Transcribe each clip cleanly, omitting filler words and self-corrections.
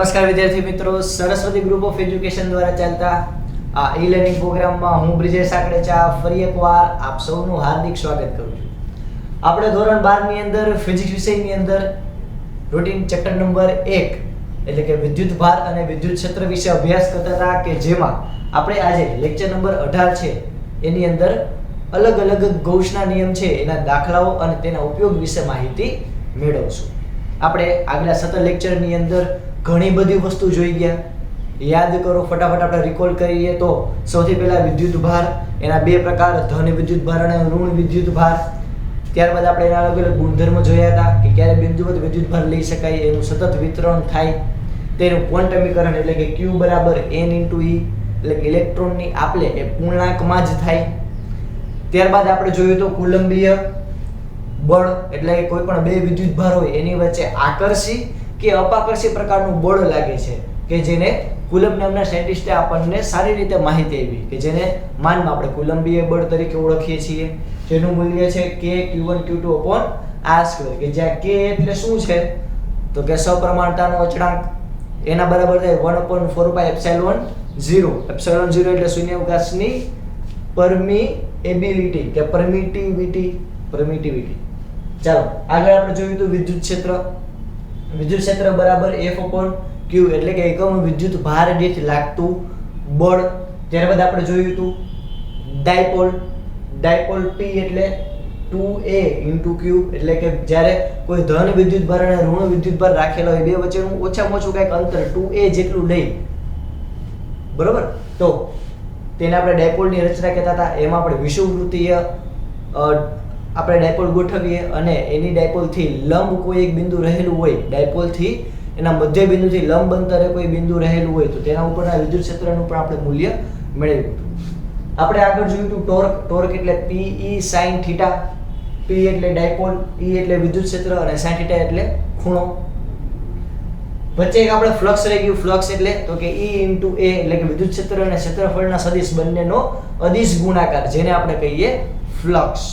નમસ્કાર વિદ્યાર્થી મિત્રો, સરસ્વતી ગ્રુપ ઓફ એજ્યુકેશન દ્વારા ચાલતા આ ઈ-લર્નિંગ પ્રોગ્રામમાં હું બ્રિજેશ સાકરેચા ફરી એકવાર આપ સૌનું હાર્દિક સ્વાગત કરું છું. આપણે ધોરણ 12 ની અંદર ફિઝિક્સ વિષયની અંદર રૂટીન ચેપ્ટર નંબર 1 એટલે કે વિદ્યુત ભાર અને વિદ્યુત ક્ષેત્ર વિશે અભ્યાસ કરતા હતા કે જેમાં આપણે આજે લેક્ચર નંબર 18 છે એની અંદર અલગ અલગ ગૌસના નિયમ છે એના દાખલાઓ અને તેના ઉપયોગ વિશે માહિતી મેળવશું. આપણે આગલા 7 લેક્ચરની અંદર ઘણી બધી વસ્તુ જોઈ ગયા. યાદ કરો, ફટાફટ આપણે રિકોલ કરીએ તો સૌથી પહેલા વિદ્યુત ભાર, એના બે પ્રકાર, ધન વિદ્યુત ભાર અને ઋણ વિદ્યુત ભાર. ત્યારબાદ આપણે એના અલગ અલગ ગુણધર્મ જોયા હતા કે ક્યારે બિંદુવત વિદ્યુત ભાર લઈ શકાય, એનું સતત વિતરણ થાય, તેનું ક્વોન્ટમીકરણ એટલે કે Q બરાબર N × E એટલે કે ઇલેક્ટ્રોનની આપલે એ પૂર્ણાંકમાં જ થાય. ત્યારબાદ આપણે જોયું તો કુલંબીય બળ એટલે કે કોઈ પણ બે વિદ્યુત ભાર હોય એની વચ્ચે આકર્ષી કે અપાકર્ષી પ્રકારનું બળ લાગે છે કે જેને કુલમ્બ નામના સાયન્ટિસ્ટે આપણને સારી રીતે માહિતી આપી કે જેને માનમાં આપણે કુલંબીય બળ તરીકે ઓળખીએ છીએ, જેનું મૂલ્ય છે K Q1 Q2 r², કે જ્યાં K એટલે શું છે તો કે સપ્રમાણતાનો અચળાંક, એના બરાબર થાય 1/4πε0. ε0 એટલે શૂન્યાવકાશની પરમિએબિલિટી કે પરમિટિવિટી. ચાલો આગળ આપણે જોયું તો વિદ્યુત ક્ષેત્ર બરાબર F/Q એટલે કે એકમ વિદ્યુત ભાર દીઠ લાગતું બળ. ત્યારબાદ આપણે જોયું હતું ડાયપોલ P એટલે 2A × Q એટલે કે જ્યારે કોઈ ધન વિદ્યુત ભાર અને ઋણ વિદ્યુત ભાર રાખેલો હોય, બે વચ્ચેનું ઓછામાં ઓછું કંઈક અંતર 2A જેટલું લઈ, બરોબર, તો તેને આપણે ડાયપોલની રચના કહેતા હતા. એમાં આપણે વિષુવવૃત્તીય આપણે ડાયપોલ ગોઠવીએ અને એની ડાયપોલથી લંબ કોઈ એક બિંદુ રહેલું હોય, ડાયપોલથી એના મધ્ય બિંદુથી લંબ અંતરે કોઈ બિંદુ રહેલું હોય તો તેના ઉપરના વિદ્યુત ક્ષેત્રનું પણ આપણે મૂલ્ય મેળવ્યું હતું. આપણે આગળ જોયું હતું ટોર્ક એટલે PE sin θ. P એટલે ડાયપોલ, E એટલે વિદ્યુત ક્ષેત્ર અને sin θ એટલે ખૂણો. વચ્ચે એક આપણે ફ્લક્સ રહી ગયું. ફ્લક્સ એટલે તો કે E × A એટલે કે વિદ્યુત ક્ષેત્ર અને ક્ષેત્રફળના સદિશ બંનેનો અદિશ ગુણાકાર, જેને આપણે કહીએ ફ્લક્સ.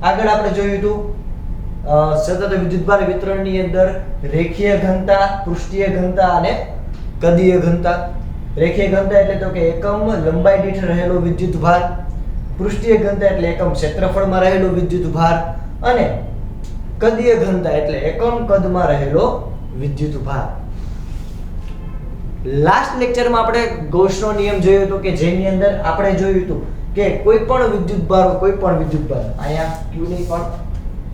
આગળ આપણે જોયું હતું સતત વિદ્યુતભાર વિતરણની અંદર રેખીય ઘનતા, પૃષ્ઠીય ઘનતા અને કદીય ઘનતા. રેખીય ઘનતા એટલે તો કે એકમ લંબાઈ દીઠ રહેલો વિદ્યુતભાર, પૃષ્ઠીય ઘનતા એટલે એકમ ક્ષેત્રફળમાં રહેલો વિદ્યુતભાર અને કદીય ઘનતા એટલે એકમ કદમાં રહેલો વિદ્યુતભાર. લાસ્ટ લેક્ચરમાં આપણે ગૌસનો નિયમ જોયો હતો કે જેની અંદર આપણે જોયું હતું કે કોઈ પણ વિદ્યુતભાર અહીંયા Q ની પણ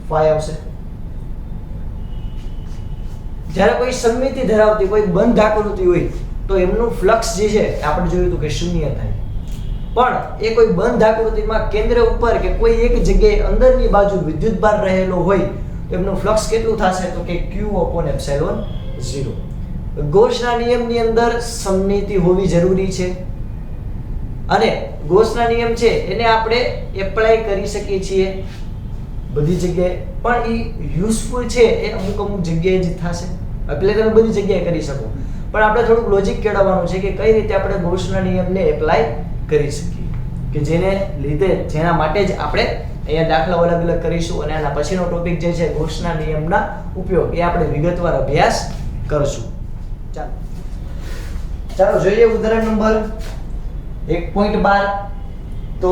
phi આવશે, જ્યારે કોઈ સમમિતિ ધરાવતી કોઈ બંધ આકૃતિ હોય તો એમનું ફ્લક્સ જે છે આપણે જોયું હતું કે શૂન્ય થાય. પણ એ કોઈ બંધ આકૃતિમાં કેન્દ્ર ઉપર કે કોઈ એક જગ્યાએ અંદરની બાજુ વિદ્યુતભાર રહેલો હોય તો એમનું ફ્લક્સ કેટલું થશે તો કે Q/ε0. ગૌસના નિયમની અંદર સમમિતિ હોવી જરૂરી છે અને ગૌસના નિયમ છે એને આપણે એપ્લાય કરી શકીએ છીએ બધી જગ્યાએ, પણ એ યુઝફુલ છે એ અમુક જગ્યાએ જ થશે. એટલે તમે બધી જગ્યાએ કરી શકો, પણ આપણે થોડુંક લોજિક કેળવવાનું છે કે કઈ રીતે આપણે ગૌસના નિયમને એપ્લાય કરી શકીએ, કે જેના માટે જ આપણે અહીંયા દાખલાઓ અલગ અલગ કરીશું અને આના પછીનો ટોપિક જે છે ગૌસના નિયમના ઉપયોગ, એ આપણે વિગતવાર અભ્યાસ કરશું. ચાલો જોઈએ ઉદાહરણ નંબર 1.12. તો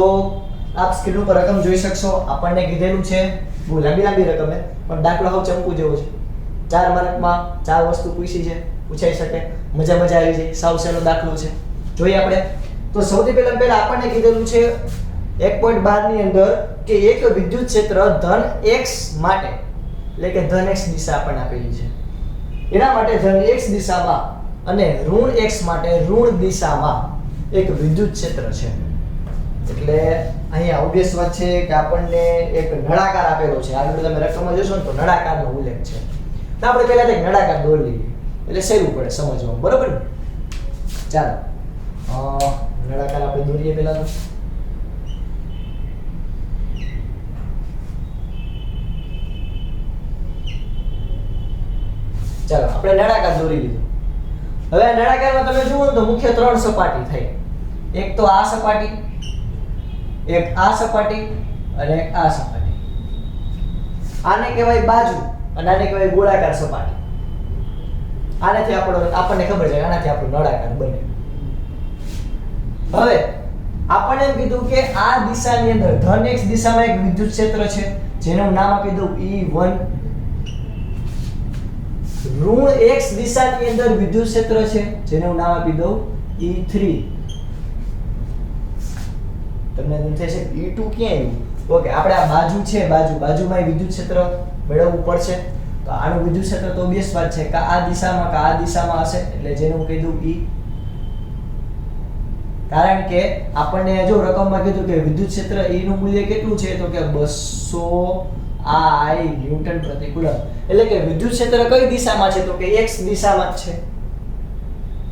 આપ સ્ક્રીન ઉપર રકમ જોઈ શકશો. આપણને કીધેલું છે બહુ લાંબી રકમ છે પણ દાખલો હાવ ચંપુ જેવો છે. 4 માર્કમાં 4 વસ્તુ પૂછાઈ શકે, મજા આવી જાય, સાવ સહેલો દાખલો છે. જોઈએ આપણે તો સૌથી પહેલા આપણને કીધેલું છે 1.12 ની અંદર કે એક વિદ્યુત ક્ષેત્ર ધન x માટે એટલે કે ધન x દિશા આપણને આપેલી છે, એના માટે ધન x દિશામાં અને ઋણ x માટે ઋણ દિશામાં એક વિદ્યુત ક્ષેત્ર છે. એટલે અહીંયા ઓબ્વિયસ વાત છે કે આપણને એક નળાકાર આપેલો છે. આગળ તમે રકમમાં જોશો ને તો નળાકારનો ઉલ્લેખ છે. તો આપણે પહેલા એક નળાકાર દોરી લઈએ એટલે સહેલું પડે સમજવામાં, બરોબર ને? ચાલો નળાકાર આપણે દોરીએ પહેલા તો. ચાલો આપણે નળાકાર દોરી લીધો. હવે નળાકારમાં તમે જુઓ તો મુખ્ય 3 સપાટી થઈ. એક તો આ સપાટી, એક આ સપાટી અને એક આ સપાટી. આને કહેવાય બાજુ અને આને કહેવાય ગોળાકાર સપાટી. આનાથી આપણને ખબર છે કે આનાથી આપણું નળાકાર બને. હવે આપણને એમ કીધું કે આ દિશાની અંદર ધન x દિશામાં એક વિદ્યુત ક્ષેત્ર છે જેનું નામ આપી દઉં E1. ઋણ x દિશાની અંદર વિદ્યુત ક્ષેત્ર છે જેનું નામ આપી દઉં E3. તમને એમ થશે E2 ક્યાં આવ્યું? ઓકે, આપણે આ બાજુ છે, બાજુમાં વિદ્યુત ક્ષેત્ર મેળવવું પડશે. તો આનું વિદ્યુત ક્ષેત્ર તો બેસ વાત છે કે આ દિશામાં હશે એટલે જેને હું કહી દઉં E. કારણ કે આપણને જો રકમમાં કીધું કે વિદ્યુત ક્ષેત્ર E નું મૂલ્ય કેટલું છે તો કે 200 I ન્યૂટન પ્રતિ કુલમ. એટલે કે વિદ્યુત ક્ષેત્ર કઈ દિશામાં છે તો કે x દિશામાં જ છે.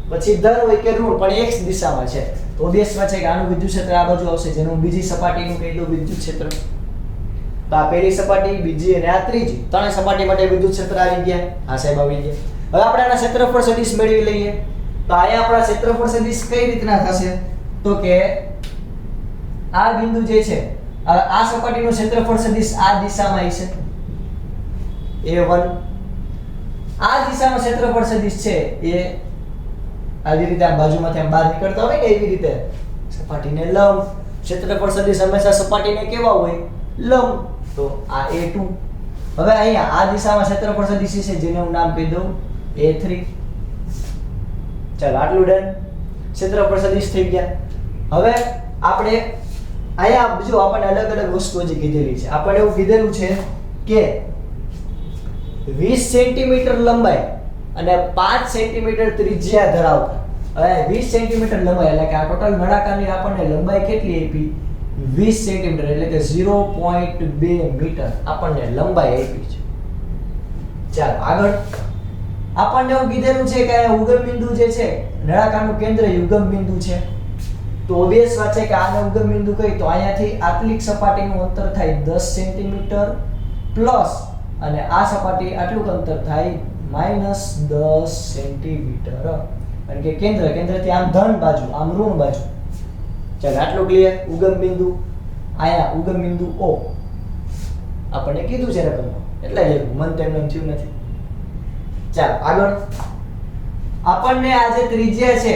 પછી ધન હોય કે ઋણ પણ x દિશામાં છે. તો બેસ વાત છે કે આનું વિદ્યુત ક્ષેત્ર આ બાજુ આવશે જેનું બીજી સપાટીનું કહી દઉં વિદ્યુત ક્ષેત્ર. તો આ પહેલી સપાટી, બીજી અને આ ત્રીજી, ત્રણ સપાટી માટે વિદ્યુત ક્ષેત્ર આવી ગયા. આ સાહેબ આવી ગયા. હવે આપણે આના ક્ષેત્રફળ સદિશ મેળવી લઈએ. તો અહીંયા આપણા ક્ષેત્રફળ સદિશ કઈ રીતના થશે તો કે આ બિંદુ જે છે આ સપાટીનું ક્ષેત્રફળ સદિશ આ દિશામાં હશે A1. આ દિશામાં ક્ષેત્રફળ સદિશ છે એ આવી રીતે આ બાજુમાંથી આમ બહાર નીકળતા હોય ને એવી રીતે સપાટીને લંબ. ક્ષેત્રફળ સદિશ હંમેશા સપાટીને કેવા હોય? લંબ. તો આ A2. હવે અહીંયા આ દિશામાં ક્ષેત્રફળ સદિશ છે જેને હું નામ કહી દઉં A3. ચાલો આટલું ડન. ક્ષેત્રફળ સદિશ થઈ ગયા. હવે આપણે અહીંયા બીજું આપણને અલગ અલગ વસ્તુ હજી કીધેલી છે. આપણને એવું કીધેલું છે કે 20 સેન્ટીમીટર લંબાઈ અને 5 સેન્ટીમીટર ત્રિજ્યા ધરાવતા. હવે 20 સેન્ટીમીટર લંબાઈ એટલે કે આ ટોટલ નળાકારની આપણને લંબાઈ કેટલી આપી? 20 સેન્ટીમીટર એટલે કે 0.2 મીટર આપણને લંબાઈ આપી છે. ચાલો આગળ આપણને એવું કીધેલું છે કે ઉગમ બિંદુ જે છે નળાકારનું કેન્દ્ર યુગમ બિંદુ છે. તો ઓબવિયસ વાત છે કે આને ઉગમ બિંદુ કહી તો અહીંયાથી આટલી સપાટીનું અંતર થાય 10 સેન્ટીમીટર પ્લસ અને આ સપાટી આટલું અંતર થાય -10 સેન્ટીમીટર. કારણ કે કેન્દ્રથી આમ ધન બાજુ આમ ઋણ બાજુ. ચાલો આટલું ક્લિયર. ઉગમ બિંદુ અહીંયા ઉગમ બિંદુ O આપણને કીધું છે રકમમાં એટલે મન તેમ થયું નથી. ચાલો આગળ આપણને આ જે ત્રિજ્યા છે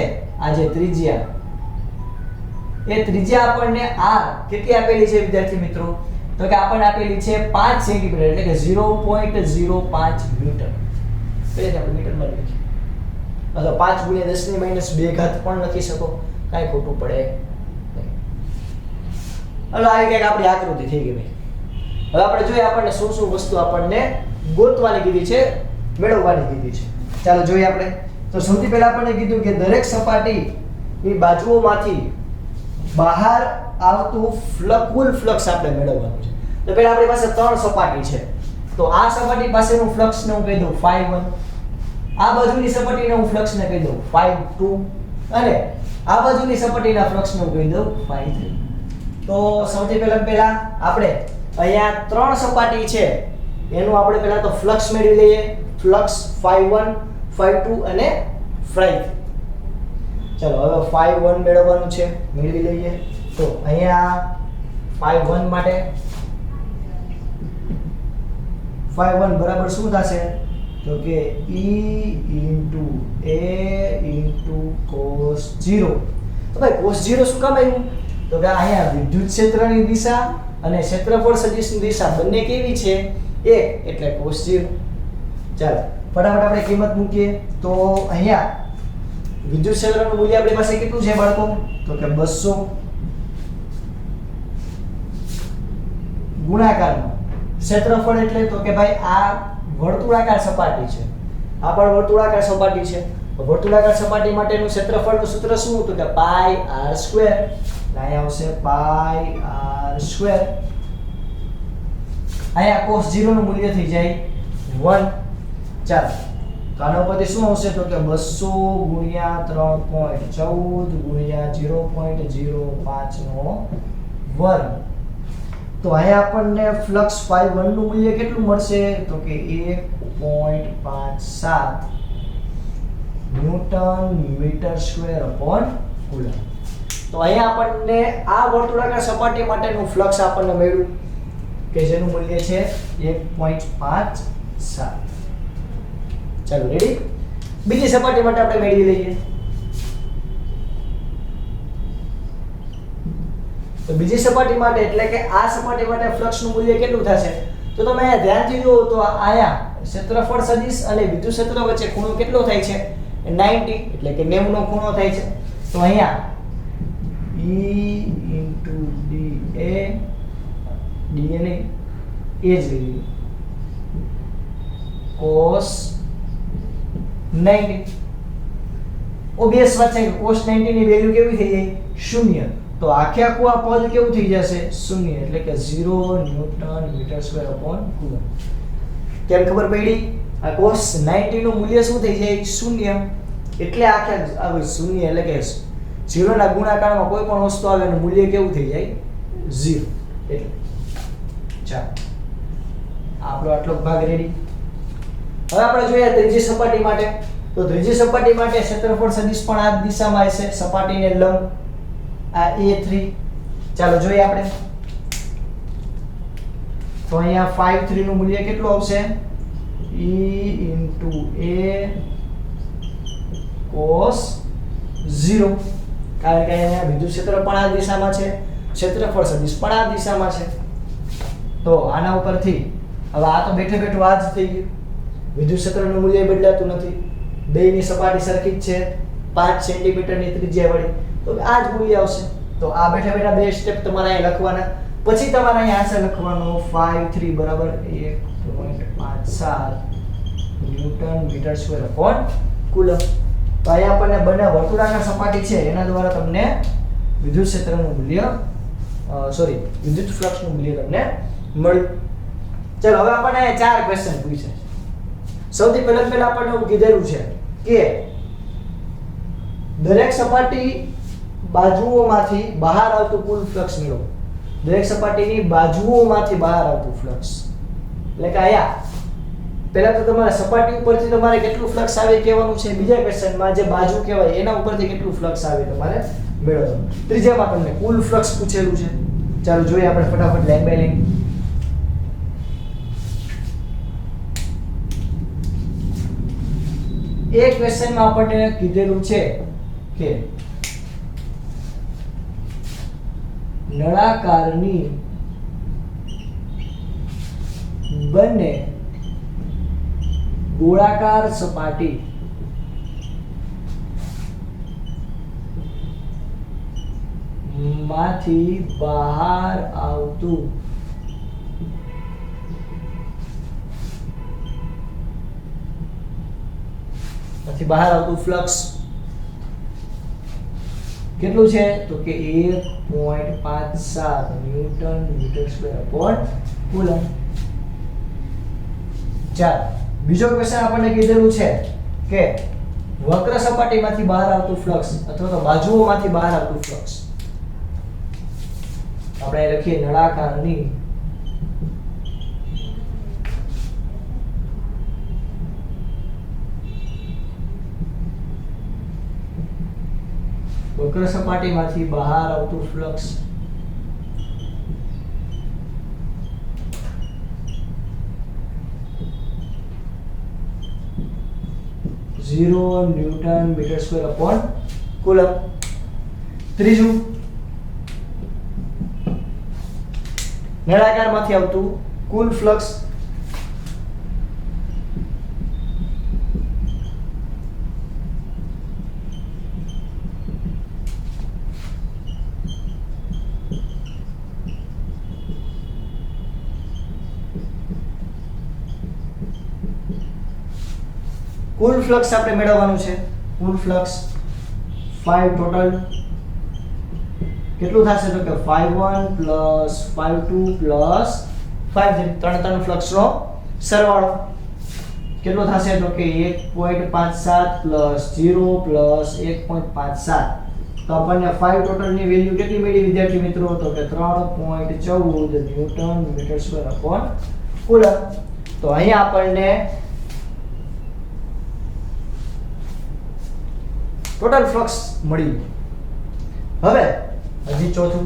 એ ત્રિજ્યા આપણને r કેટલી આપેલી છે વિદ્યાર્થી મિત્રો તો કે આપણને આપેલી છે 5 સેન્ટીમીટર એટલે કે 0.05 મીટર. એટલે આપણે મીટરમાં લખીએ અથવા 5 × 10⁻2 ઘાત પણ લખી શકો, કાંઈ ખોટું પડે નહીં. હવે આ એક આપણી આકૃતિ થઈ ગઈ ભાઈ. હવે આપણે જોઈએ આપણને શું વસ્તુ આપણને ગોતવાની કીધી છે, મેળવવાની કીધી છે. ચાલો જોઈએ આપણે. તો સૌથી પહેલા આપણને કીધું કે દરેક સપાટીની બાજુઓમાંથી બહાર આવતું કુલ ફ્લક્સ આપણે મેળવવાનું છે. તો પહેલા આપણી પાસે 3 સપાટી છે. તો આ સપાટી પાસેનું ફ્લક્સને હું કહી દઉં ϕ1. આ બાજુની સપાટીને હું ફ્લક્સને કહી દઉં ϕ2 અને આ બાજુની સપાટીના ફ્લક્સને હું કહી દઉં ϕ3. તો સૌથી પહેલા આપણે અહીંયા 3 સપાટી છે એનું આપણે પહેલા તો ફ્લક્સ મેળવી લઈએ. ફ્લક્સ ϕ1, ϕ2 અને ϕ3. ચલો હવે ϕ1 મેળવવાનું છે, મેળવી લઈએ. તો અહીંયા ϕ1 માટે ϕ1 બરાબર શું થશે તો કે E × A × cos 0. તો ભાઈ cos 0 શું કામ આવ્યું તો કે અહીંયા વિદ્યુત ક્ષેત્રની દિશા અને ક્ષેત્રફળ સદિશની દિશા બંને કેવી છે? એક એટલે cos 0. ચાલો ફટાફટ આપણે કિંમત મૂકીએ. તો અહીંયા વિદ્યુત ક્ષેત્રનું મૂલ્ય આપણી પાસે કેટલું છે બાળકો તો કે 200 ગુણાકારમાં ક્ષેત્રફળ એટલે તો કે ભાઈ આ વર્તુળાકાર સપાટી છે, આ પણ વર્તુળાકાર સપાટી છે. વર્તુળાકાર સપાટી માટેનું ક્ષેત્રફળનું સૂત્ર શું તો કે પાઈ r સ્ક્વેર. અહીંયા આવશે પાઈ r સ્ક્વેર. અહીંયા cos 0 નું મૂલ્ય થઈ જાય 1. ચાલો તો આના ઉપરથી શું આવશે તો કે 200 × 3.14 × 0.05 નો વર્ગ. તો અહીંયા આપણને ફ્લક્સ ϕ1 નું મૂલ્ય કેટલું મળશે તો કે 1.57 newton metre square upon coulomb. તો અહીંયા આપણને આ વર્તુળાકાર સપાટી માટેનું ફ્લક્સ આપણને મળ્યું કે જેનું મૂલ્ય છે 1.57. ચાલો રેડી. બીજી સપાટી માટે આપણે મેળવી લઈએ. તો બીજી સપાટી માટે એટલે કે આ સપાટી માટે ફ્લક્સનું મૂલ્ય કેટલું થશે? તો તમે અહીંયા ધ્યાનથી જુઓ તો આયા ક્ષેત્રફળ સદિશ અને વિદ્યુત ક્ષેત્ર વચ્ચે ખૂણો કેટલો થાય છે? 90 એટલે કે 90 નો ખૂણો થાય છે. તો અહીંયા E × dA ને એ જ વેલ્યુ cos 90. ઓબવિયસ વાત છે કે cos 90 ની વેલ્યુ કેવી થઈ જાય? 0. તો આખે આખું આ પદ કેવું થઈ જશે? 0 એટલે કે 0 newton metre square upon coulomb. કેમ ખબર પડી? આ cos 90 નું મૂલ્ય શું થઈ જાય? 0. એટલે આખે આવે 0 એટલે કે 0 ના ગુણાકારમાં કોઈ પણ વસ્તુ આવે એનું મૂલ્ય કેવું થઈ જાય? 0. એટલે ચાલો આપણો આટલો ભાગ રેડી. હવે આપણે જોઈએ ત્રીજી સપાટી માટે. તો ત્રીજી સપાટી માટે ક્ષેત્રફળ સદિશ પણ આ દિશામાં હશે, સપાટીને લંબ. આ A3. ચાલો જોઈએ આપણે. તો અહીંયા 5 નું મૂલ્ય કેટલું આવશે? E × A cos 0. કારણ કે અહીંયા વિદ્યુત ક્ષેત્ર પણ આ દિશામાં છે, ક્ષેત્રફળ સદિશ પણ આ દિશામાં છે. તો આના ઉપરથી હવે આ તો બેઠે બેઠું આ જ થઈ ગયું. વિદ્યુત ક્ષેત્રનું મૂલ્ય બદલાતું નથી. બેયની સપાટી સરખી જ છે, 5 સેન્ટીમીટરની ત્રિજ્યા વાળી. તો આ જ મૂલ્ય આવશે. તો આ બેઠા બેઠા બે સ્ટેપ તમારે અહીં લખવાના. પછી તમારે અહીં આન્સર લખવાનો 5 3 બરાબર 1.57 newton metre square upon coulomb. તો અહીં આપણને બંને વર્તુળાકાર સપાટી છે એના દ્વારા તમને વિદ્યુત ક્ષેત્રનું મૂલ્ય વિદ્યુત ફ્લક્સનું મૂલ્ય તમને મળ્યું. ચલો હવે આપણને 4 ક્વેશ્ચન પૂછે. સૌથી પહેલા આપણને એવું કીધેલું છે કે દરેક સપાટી બાજુઓમાંથી બહાર આવતું કુલ ફ્લક્સ મેળવો. દરેક સપાટીની બાજુઓમાંથી બહાર આવતું ફ્લક્સ એટલે કે આયા પહેલા તો તમારે સપાટી ઉપરથી તમારે કેટલું ફ્લક્સ આવે કહેવાનું છે. બીજા ક્વેશ્ચનમાં જે બાજુ કહેવાય એના ઉપરથી કેટલું ફ્લક્સ આવે તમારે મેળવવાનું. ત્રીજામાં તમને કુલ ફ્લક્સ પૂછેલું છે. ચાલો જોઈએ આપણે ફટાફટ લાઈન બાય લાઈન. એક ક્વેશ્ચનમાં આપણને કીધેલું છે કે નળાકારની બંને ગોળાકાર સપાટી માંથી બહાર આવતું ફ્લક્સ કેટલું છે? તો કે 1.57 newton metre square upon coulomb. ચાલો બીજો ક્વેશ્ચન આપણને કીધેલું છે કે વક્ર સપાટીમાંથી બહાર આવતું ફ્લક્સ અથવા તો બાજુઓમાંથી બહાર આવતું ફ્લક્સ. આપણે લખીએ નળાકારની વક્ર સપાટીમાંથી બહાર આવતું flux newton metre square upon coulomb. ત્રીજું નળાકારમાંથી આવતું કુલ ફ્લક્સ કુલ ફ્લક્સ આપણે મેળવવાનું છે. કુલ ફ્લક્સ 5 ટોટલ કેટલું થશે? તો કે 5 1 + 5 2 + 5 3 ત્રણ ફ્લક્સનો સરવાળો કેટલો થશે? તો કે 1.57 + 0 + 1.57. તો આપણને 5 ટોટલ ની વેલ્યુ કેટલી મળી વિદ્યાર્થી મિત્રો? તો કે 3.14 newton metre square upon coulomb. તો અહીંયા આપણને ટોટલ ફ્લક્સ મળી. હવે હજી ચોથું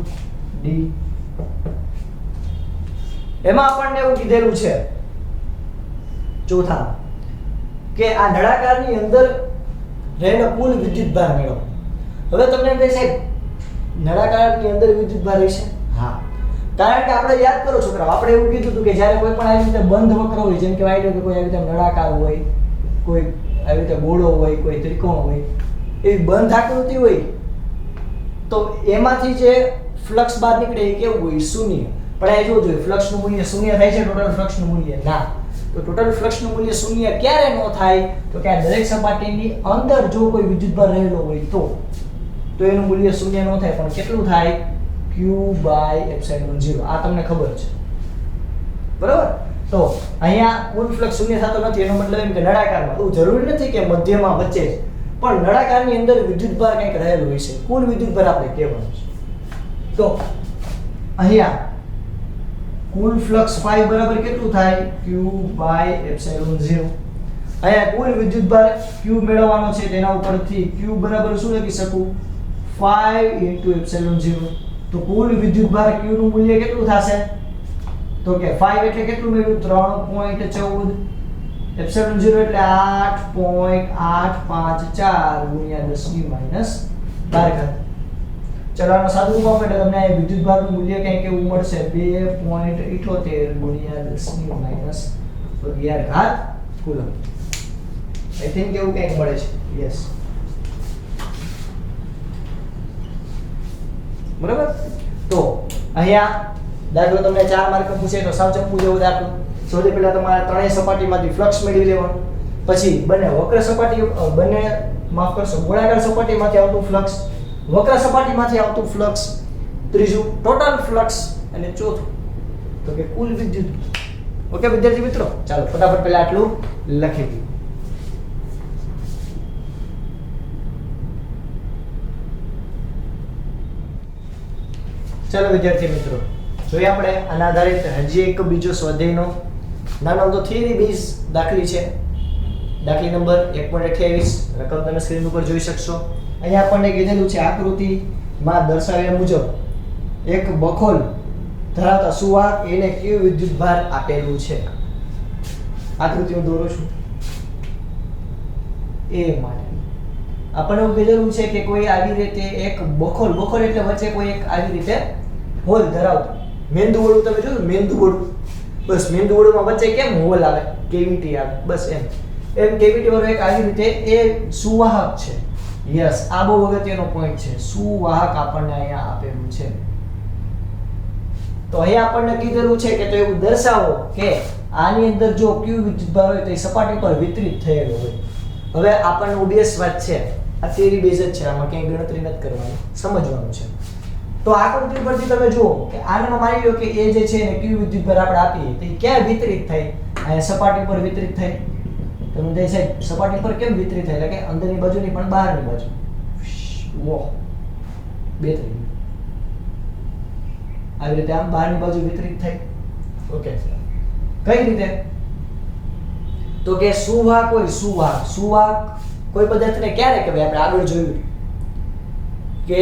ડી. એમાં આપણને એવું કીધેલું છે ચોથા કે આ નળાકારની અંદર રહેલો કુલ વિદ્યુતભાર મેળવો. હવે તમને એમ થાય સાહેબ નળાકારની અંદર વિદ્યુતભાર રહેશે? હા, કારણ કે આપણે યાદ કરો છોકરાઓ, આપણે એવું કીધું હતું કે જ્યારે કોઈ પણ આવી રીતે બંધ વક્ર હોય, જેમ કે વાયડો કે કોઈ આવી રીતે નળાકાર હોય, કોઈ આવી રીતે ગોળો હોય, કોઈ ત્રિકોણ હોય, એવી બંધ આકૃતિ હોય તો એમાંથી જે ફ્લક્સ બહાર નીકળે એ કેવું હોય? શૂન્ય. પણ આ જોજો ફ્લક્સનું મૂલ્ય શૂન્ય થાય છે ટોટલ ફ્લક્સનું મૂલ્ય? ના. તો ટોટલ ફ્લક્સનું મૂલ્ય શૂન્ય ક્યારે ન થાય? તો કે આ દરેક સપાટીની અંદર જો કોઈ વિદ્યુતભાર રહેલો હોય તો એનું મૂલ્ય શૂન્ય ન થાય, પણ કેટલું થાય? Q/ε0. આ તમને ખબર છે, બરાબર? તો અહીંયા કુલ ફ્લક્સ શૂન્ય થતો નથી, એનો મતલબ એમ કે નળાકારમાં એવું જરૂરી નથી કે મધ્યમાં વચ્ચે જ, પણ નળાકારની અંદર વિદ્યુતભાર કંઈક રહેલો હોય છે. કુલ વિદ્યુતભાર આપણે કહેવાનું છે. તો અહીંયા કુલ ફ્લક્સ phi બરાબર કેટલું થાય? Q/ε0. અહીંયા કુલ વિદ્યુતભાર Q મેળવવાનો છે, તેના ઉપરથી Q બરાબર શું લખી શકું? 5 × ε0. તો કુલ વિદ્યુતભાર Q નું મૂલ્ય કેટલું થશે? તો કે 5 એટલે કેટલું મેળવ્યું? 3.14. ε0 એટલે 8.854 × 10⁻12. ચલો આનો સાદું રૂપ એટલે તમને વિદ્યુતભારનું મૂલ્ય કંઈક એવું મળશે 2.78 × 10⁻11 કુલમ. આઈ થિંક એવું કંઈક મળે છે. યસ, બરાબર. તો અહીંયા દાખલો તમને 4 માર્ક પૂછે તો સાવ ચંપુ જેવો દાખલો. સૌથી પહેલા તમારે ત્રણેય સપાટીમાંથી ફ્લક્સ મેળવી લેવાનું, પછી બંને વક્ર સપાટી માફ કરશો ગોળાકાર સપાટીમાંથી આવતું ફ્લક્સ, વક્ર સપાટીમાંથી આવતું ફ્લક્સ, ત્રીજું ટોટલ ફ્લક્સ, અને ચોથું તો કે કુલ વિદ્યુત. ઓકે વિદ્યાર્થી મિત્રો, ચાલો ફટાફટ પહેલા આટલું લખી દઈએ. ચાલો વિદ્યાર્થી મિત્રો, જોઈએ આપણે આના આધારિત હજી એક બીજો સ્વાધ્યાયનો નાનો અમથો થિયરી બેઝ દાખલી છે. દાખલી નંબર 1.28. રકમ તમે સ્ક્રીન ઉપર જોઈ શકશો. અહીંયા આપણને કીધેલું છે આકૃતિમાં દર્શાવ્યા મુજબ એક બખોલ ધરાવતા સુવાહક એને કયું વિદ્યુતભાર આપેલું છે. આકૃતિ હું દોરું છું એ માટે આપણને એવું કીધેલું છે કે કોઈ આવી રીતે એક બખોલ એટલે વચ્ચે કોઈ એક આવી રીતે હોલ ધરાવતું મેંદુ વડું, તમે જોયું મેંદુ વડું, બસ મેંદુ વડુંમાં વચ્ચે કેમ હોલ આવે, કેવિટી આવે, બસ એમ કેવિટી વાળો એક આવી રીતે એ સુવાહક છે. યસ, આ બહુ અગત્યનો પોઈન્ટ છે. સુવાહક આપણને અહીંયા આપેલું છે. તો અહીંયા આપણને કીધેલું છે કે તો એવું દર્શાવો કે આની અંદર જો Q વિદ્યુતભાર હોય તો એ સપાટી પર વિતરિત થયેલો હોય. હવે આપણને ઓબવિયસ વાત છે, આ થિયરી બેઝ જ છે, આમાં ક્યાંય ગણતરી નથી કરવાની, સમજવાનું છે. તો આકૃતિ પરથી તમે જુઓ કે આનામાં માની લો કે એ જે છે ને Q વિદ્યુતભાર આપણે આપીએ તો એ ક્યાં વિતરિત થાય? અહીંયા સપાટી પર વિતરિત થાય. તમે કહે છે સપાટી પર કેમ વિતરિત થાય? એટલે કે અંદરની બાજુની પણ બહારની બાજુ. વાહ, બે થઈ આવી રીતે આમ બહારની બાજુ વિતરિત થાય. ઓકે, કઈ રીતે? તો કે સુવાહક હોય, સુવાહક કોઈ પદાર્થને ક્યારે કહેવાય? આપણે આગળ જોયું કે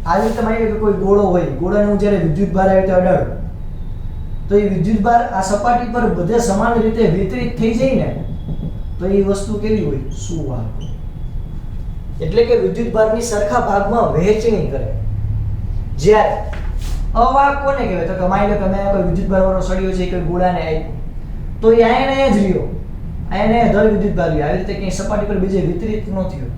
આવી રીતે માની લો કે કોઈ ગોળો હોય, ગોળાને હું જ્યારે વિદ્યુતભાર આવી રીતે અડાડું તો એ વિદ્યુતભાર આ સપાટી પર બધે સમાન રીતે વિતરિત થઈ જાય ને, તો એ વસ્તુ કેવી હોય? સુવાહક. એટલે કે વિદ્યુતભારની સરખા ભાગમાં વહેંચણી કરે. જ્યારે અવાહક કોને કહેવાય? તો કે માની લો કે મેં કોઈ વિદ્યુતભાર વાળો સળિયો છે કોઈ ગોળાને આપ્યો તો એ અહીંયા જ રહ્યો, અહીંયા ધન વિદ્યુતભાર રહ્યો, આવી રીતે ક્યાંય સપાટી પર બીજે વિતરિત ન થયો,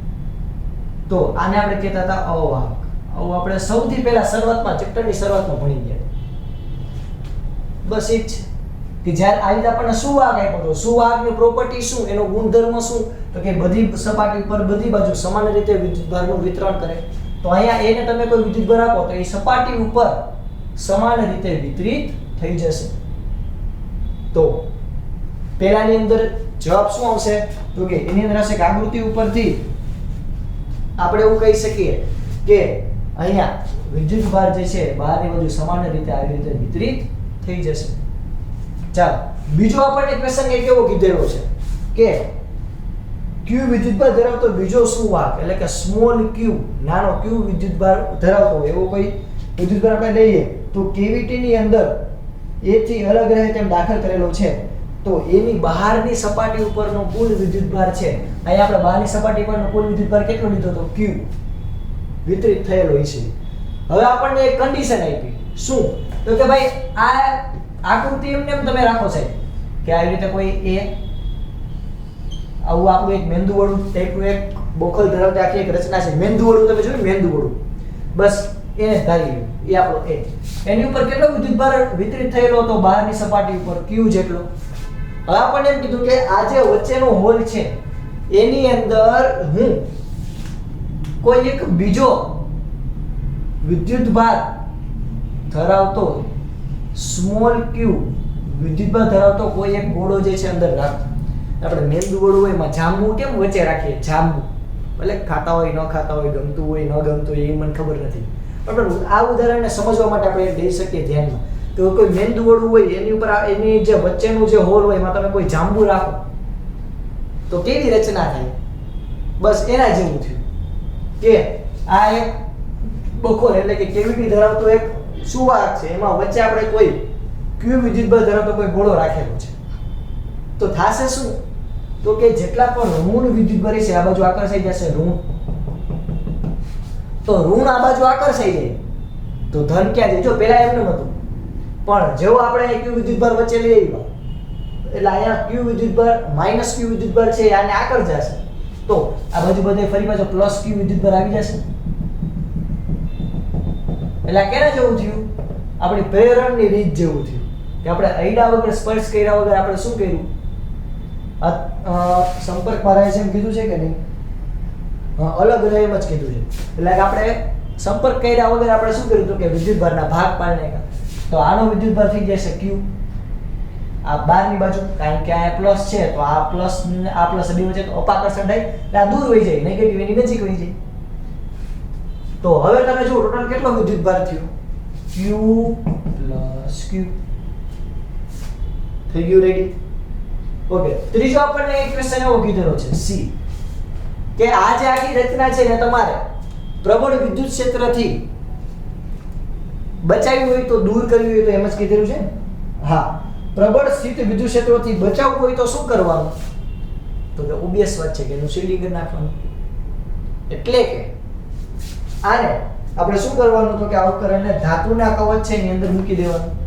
તો આને આપણે કહેતા હતા અવાહક. આવું આપણે સૌથી પહેલા શરૂઆતમાં ચેપ્ટરની શરૂઆતમાં ભણી ગયા. બસ એ જ છે કે જ્યારે આવી રીતે આપણને સુવાહક આપ્યો તો સુવાહકની પ્રોપર્ટી શું, એનો ગુણધર્મ શું? તો કે બધી સપાટી પર બધી બાજુ સમાન રીતે વિદ્યુતભારનું વિતરણ કરે. તો અહીંયા એને તમે કોઈ વિદ્યુતભાર આપો તો એ સપાટી ઉપર સમાન રીતે વિતરિત થઈ જશે. તો પહેલાની અંદર જવાબ શું આવશે? તો કે એની અંદર હશે કે આકૃતિ ઉપરથી આપણે એવું કહી શકીએ કે અહીંયા વિદ્યુતભાર જે છે બહારની બાજુ સમાન રીતે આવી રીતે વિતરિત થઈ જશે. ચાલો બીજો આપણને ક્વેશ્ચન કેવો કીધેલો છે કે Q વિદ્યુતભાર ધરાવતો બીજો સુવાહક એટલે કે સ્મોલ q, નાનો q વિદ્યુતભાર ધરાવતો એવો કોઈ વિદ્યુતભાર આપણે લઈએ તો કેવિટીની અંદર એ થી અલગ રહે તેમ દાખલ કરેલો છે તો એની બહારની સપાટી ઉપરનો કુલ વિદ્યુતભાર છે, અહીંયા આપણે બહારની સપાટી પરનો કુલ વિદ્યુતભાર કેટલો લીધો તો Q વિતરિત થયેલો છે. હવે આપણને એક કન્ડિશન આપી, શું તો કે ભાઈ આ આકૃતિ એમને તમે રાખો સાહેબ કે આવી રીતે કોઈ આવું આપણું એક મેંદુ વડું ટાઈપનું એક બોખલ ધરાવતી આખી એક રચના છે. મેંદુ વડું તમે જોયું, મેંદુ વડું બસ એને ધારી લ્યો, એ આપણો એની ઉપર કેટલો વિદ્યુતભાર વિતરિત થયેલો હતો બહારની સપાટી ઉપર Q જેટલો. હવે આપણને એમ કીધું કે આ જે વચ્ચેનો હોલ છે એની અંદર હું કોઈ એક બીજો વિદ્યુતભાર ધરાવતો સ્મોલ q વિદ્યુતભાર ધરાવતો કોઈ એક ગોળો જે છે અંદર રાખો. આપણે મેંદુ ગોળો હોય એમાં જાંબુ કેમ વચ્ચે રાખીએ, જાંબુ એટલે ખાતા હોય ન ખાતા હોય, ગમતું હોય ન ગમતું હોય એ મને ખબર નથી, પણ આ ઉદાહરણને સમજવા માટે આપણે લઈ શકીએ ધ્યાનમાં તો કોઈ મેંદુ ગોળું હોય એની ઉપર એની જે વચ્ચેનું જે હોલ હોય એમાં તમે કોઈ જાંબુ રાખો તો કેવી રચના થાય, બસ એના જેવું થયું કે આ એક બખોલ એટલે કે કેવિટી ધરાવતો એક સુવાહક છે, એમાં વચ્ચે આપણે કોઈ q વિદ્યુતભાર ધરાવતો કોઈ ગોળો રાખેલો છે. તો થાશે શું તો કે જેટલા પણ ઋણ વિદ્યુતભાર છે આ બાજુ આકર્ષાઈ જશે ઋણ, તો ઋણ આ બાજુ આકર્ષાઈ જાય તો ધન ક્યાં જાય, જો પહેલા એમને હતું પણ જેવો આપણે q વિદ્યુતભાર વચ્ચે લઈ આવ્યા એટલે અહીંયા q વિદ્યુતભાર માઈનસ q વિદ્યુતભાર છે આને આગળ જશે તો આ બાજુ બધે ફરી પાછો પ્લસ q વિદ્યુતભાર આવી જશે. એટલે કેના જેવું થયું, આપણી પ્રેરણની રીત જેવું થયું કે આપણે અયડા વગર સ્પર્શ કર્યા વગર આપણે શું કર્યું, સંપર્કમાં રહે છે એમ કીધું છે કે નહીં, અલગ રહે એમ જ કીધું છે. એટલે આપણે સંપર્ક કર્યા વગર આપણે શું કર્યું કે વિદ્યુતભારના ભાગ પાડી નાખ્યા. તો આનો વિદ્યુતભાર થઈ જશે q, આ બહારની બાજુ કારણ કે આ પ્લસ છે તો આ પ્લસ બે વચ્ચે તો અપાકર્ષણ થાય એટલે આ દૂર વહી જાય, નેગેટિવ એની નજીક વહી જાય. તો હવે તમે જુઓ ટોટલ કેટલો વિદ્યુતભાર થયો q પ્લસ q થઈ ગયું રેડી. ઓકે, ત્રીજો આપણને એક ક્વેશ્ચન એવો કીધેલો છે સી કે આ જે આખી રચના છે ને તમારે પ્રબળ વિદ્યુત ક્ષેત્રથી બચાવવી હોય તો દૂર કરવી હોય તો એમ જ કીધેલું છે. હા, પ્રબળ સ્થિત વિદ્યુત ક્ષેત્રોથી બચાવવું હોય તો શું કરવાનું, તો કે ઓબિયસ વાત છે કે એનું શિલ્ડિંગ નાખવાનું. એટલે કે આને આપણે શું કરવાનું તો કે આ ઉપકરણને ધાતુના કવચ છે એની અંદર મૂકી દેવાનું.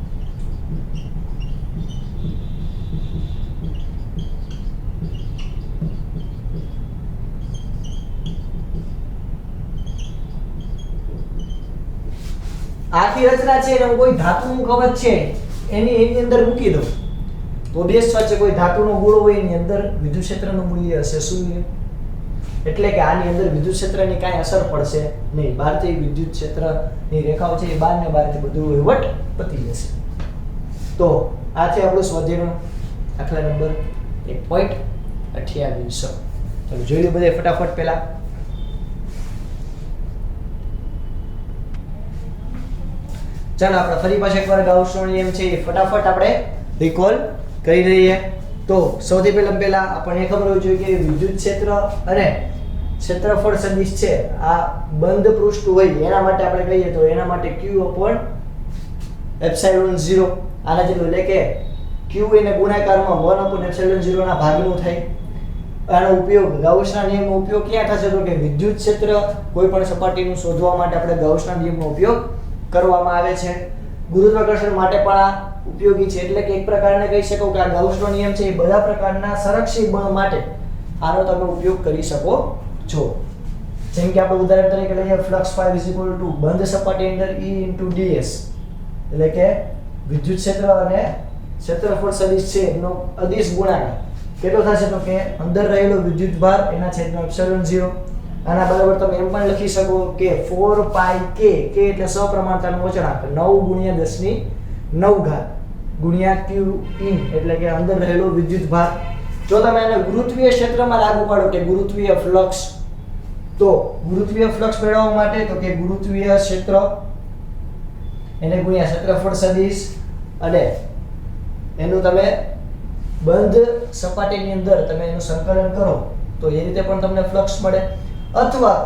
આખી રચના છે એને કોઈ ધાતુનું કવચ છે એની અંદર મૂકી દો તો ઓબિયસ વાત છે કોઈ ધાતુનો ગોળો હોય એની અંદર વિદ્યુત ક્ષેત્રનું મૂલ્ય હશે શૂન્ય. એટલે કે આની અંદર વિદ્યુત ક્ષેત્રની કાંઈ અસર પડશે નહીં, બહારથી વિદ્યુત ક્ષેત્રની રેખાઓ છે એ બહારને બહારથી બધું વહીવટ પતી જશે. તો આ છે આપણું સ્વાધ્યાયનો દાખલા નંબર 1.28. ચાલો જોઈ લો બધે ફટાફટ. પહેલા ચાલો આપણે ફરી પાછા એકવાર ગાઉસનો નિયમ છે એ ફટાફટ આપણે રિકોલ કરી લઈએ. તો સૌથી પહેલા આપણને ખબર હોવી જોઈએ કે વિદ્યુત ક્ષેત્ર અને ક્ષેત્રફળ સદિશ છે આ બંધ પૃષ્ઠ હોય એના માટે આપણે કહીએ તો એના માટે q/ε0 આના જેટલું, એટલે કે q એને ગુણાકારમાં 1/ε0 ના ભાગનું થાય. આનો ઉપયોગ ગાઉસના નિયમનો ઉપયોગ ક્યાં થશે તો કે વિદ્યુત ક્ષેત્ર કોઈ પણ સપાટીનું શોધવા માટે આપણે ગાઉસના નિયમનો ઉપયોગ કરવામાં આવે છે. ગુરુત્વાકર્ષણ માટે પણ આ ઉપયોગી છે. એટલે કે એક પ્રકારને કહી શકો કે આ ગાઉસનો નિયમ છે એ બધા પ્રકારના સંરક્ષિત બળ માટે આનો તમે ઉપયોગ કરી શકો છો. જેમ કે આપણે ઉદાહરણ તરીકે લઈએ ફ્લક્સ ϕ બંધ સપાટી અંદર E × ds, એટલે કે વિદ્યુત ક્ષેત્ર અને ક્ષેત્રફળ સદિશ છે એનો અદિશ ગુણાકાર કેટલો થશે તો કે અંદર રહેલો વિદ્યુતભાર એના છેદમાં ε0. આના બરાબર તમે એમ પણ લખી શકો કે 4πk, k એટલે સપ્રમાણતાનો અચળાંક 9 × 10⁹ q in એટલે કે અંદર રહેલો વિદ્યુતભાર. જો તમે આને ગુરુત્વીય ક્ષેત્રમાં લાગુ પાડો કે ગુરુત્વીય ફ્લક્સ, તો ગુરુત્વીય ફ્લક્સ મેળવવા માટે તો કે ગુરુત્વીય ક્ષેત્ર એને ગુણ્યા ક્ષેત્રફળ સદિશ અને એનું તમે બંધ સપાટીની અંદર તમે એનું સંકલન કરો તો એ રીતે પણ તમને ફ્લક્સ મળે. અથવા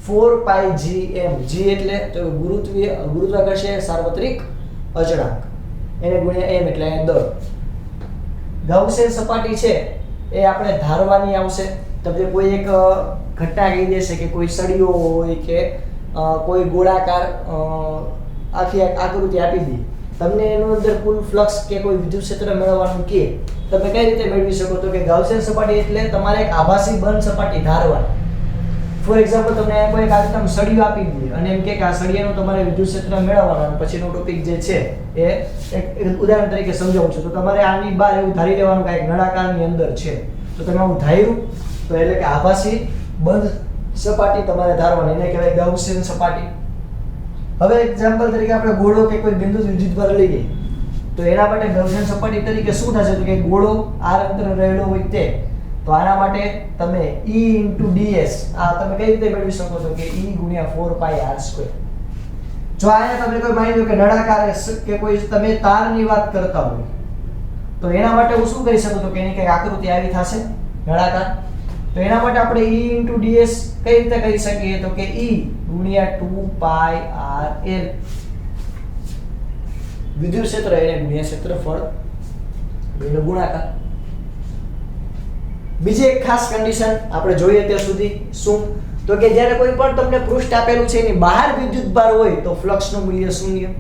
4πgm, g એટલે તો ગુરુત્વાકર્ષીય સાર્વત્રિક અચળાંક એને ગુણ્યા m એટલે દળ. ગાઉસિયન સપાટી છે એ આપણે ધારવાની આવશે. તમને કોઈ એક ઘટના કહી દેશે કે કોઈ સળિયો હોય કે કોઈ ગોળાકાર આખી આકૃતિ આપી દે, તમને એનું અંદર કુલ ફ્લક્સ કે કોઈ વિદ્યુત ક્ષેત્ર મેળવવાનું કે તમે કઈ રીતે મેળવી શકો? તો કે ગાઉસિયન સપાટી એટલે તમારે એક આભાસી બંધ સપાટી ધારવાની. ફોર એક્ઝામ્પલ તમને કોઈ એક આટમ સળિયો આપી દે અને એમ કે આ સળિયાનું તમારે વિદ્યુત ક્ષેત્ર મેળવવાનું, પછીનો ટોપિક જે છે એ એક ઉદાહરણ તરીકે સમજાવું છું. તો તમારે આની બહાર એવું ધારી લેવાનું કે એક નળાકારની અંદર છે, તો તમે આવું ધાર્યું તો એટલે કે આભાસી બંધ સપાટી તમારે ધારવાની, એને કહેવાય ગાઉસિયન સપાટી. હવે એક્ઝામ્પલ તરીકે આપણે ગોળો કે કોઈ બિંદુ વિદ્યુતભાર લઈએ તો એના માટે ગાઉસિયન સપાટી તરીકે શું થશે? તો કે ગોળો r અંતર રહેલો હોય તે, તો આના માટે તમે E × ds આ તમે કઈ રીતે મેળવી શકો છો કે E × 4πr². જો આને તમે કોઈ માની લો કે નળાકાર કે કોઈ તમે તારની વાત કરતા હોય તો એના માટે હું શું કરી શકું? તો કે એની કઈ આકૃતિ આવી થશે નળાકાર. તો એના માટે આપણે E × ds કઈ રીતે કરી શકીએ? તો કે E × 2πrl વિદ્યુત ક્ષેત્ર એને ગુણ્યા ક્ષેત્રફળ બેનો ગુણાકાર. બીજી એક ખાસ કન્ડિશન આપણે જોઈએ ત્યાં સુધી શું? તો કે જ્યારે કોઈ પણ તમને પૃષ્ઠ આપેલું છે એની બહાર વિદ્યુતભાર હોય તો ફ્લક્સનું મૂલ્ય શૂન્ય.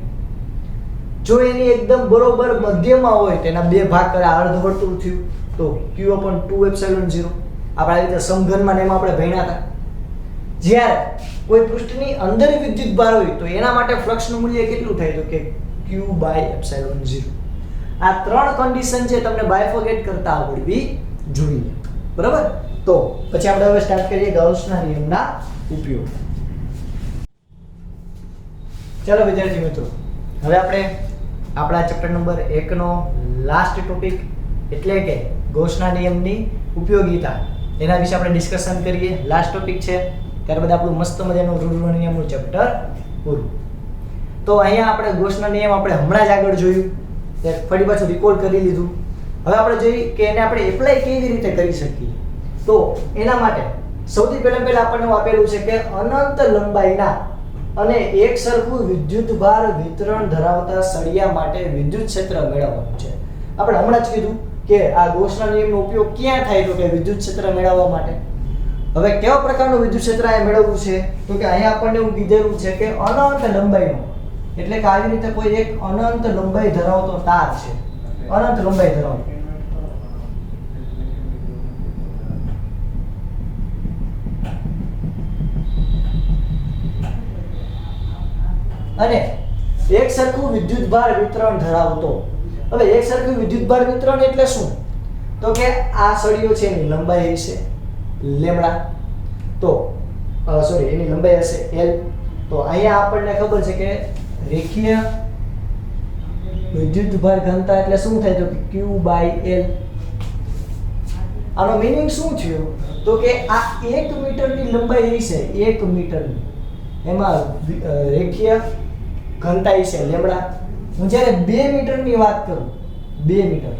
જો એની એકદમ બરોબર મધ્યમાં હોય તેના બે ભાગ કરે અર્ધવર્તુળ થયું તો Q/2ε0. આપણે આ રીતે સમઘનમાં ને એમાં આપણે ભણ્યા હતા. જ્યારે કોઈ પૃષ્ઠની અંદર વિદ્યુતભાર હોય તો એના માટે ફ્લક્સનું મૂલ્ય કેટલું થાય? તો કે Q/ε0. આ ત્રણ કન્ડિશન છે તમને બાયફોર્કેટ કરતા આવડવી જોઈએ. બરાબર? તો પછી આપણે હવે સ્ટાર્ટ કરીએ ગાઉસના નિયમના ઉપયોગ. ચાલો વિદ્યાર્થી મિત્રો, હવે આપણે આપણા ચેપ્ટર નંબર 1 નો લાસ્ટ ટોપિક એટલે કે ગૌસના નિયમની ઉપયોગિતા એના વિશે આપણે ડિસ્કશન કરીએ. લાસ્ટ ટોપિક છે, ત્યારબાદ આપણું મસ્ત મજાનું ઋણ નિયમનું ચેપ્ટર પૂરું. તો અહીંયા આપણે ગૌસના નિયમ આપણે હમણાં જ આગળ જોયું, ફરી પાછું રિકોલ કરી લીધું. હવે આપણે જોઈએ કે એને આપણે એપ્લાય કેવી રીતે કરી શકીએ. તો એના માટે સૌથી પહેલા આપણને આપેલું છે કે અનંત લંબાઈના અને એક સરખું વિદ્યુતભાર વિતરણ ધરાવતા સળિયા માટે વિદ્યુત ક્ષેત્ર મેળવવાનું છે. આપણે હમણાં જ કીધું કે આ ગૌસના નિયમનો ઉપયોગ ક્યાં થાય? તો કે વિદ્યુત ક્ષેત્ર મેળવવા માટે. હવે કેવા પ્રકારનું વિદ્યુત ક્ષેત્ર આ મેળવવું છે? તો કે અહીંયા આપણને એવું કીધેલું છે કે અનંત લંબાઈનો, એટલે કે આવી રીતે કોઈ એક અનંત લંબાઈ ધરાવતો તાર છે, અનંત લંબાઈ ધરાવતો, અને એક સરખું વિદ્યુતભાર વિતરણ ધરાવતો. હવે એક સરખું વિદ્યુતભાર વિતરણ એટલે શું? તો કે આ સળિયો છે એની લંબાઈ હશે લેમ્ડા, તો એની લંબાઈ હશે l. તો અહીંયા આપણને ખબર છે કે રેખીય વિદ્યુતભાર ઘનતા એટલે શું થાય? તો Q/l. આનો મીનિંગ શું થયો? તો કે આ 1 મીટરની લંબાઈ હશે, 1 મીટરની, એમાં રેખીય ઘનતા છે લેમ્ડા. હું જ્યારે 2 મીટરની વાત કરું, 2 મીટર,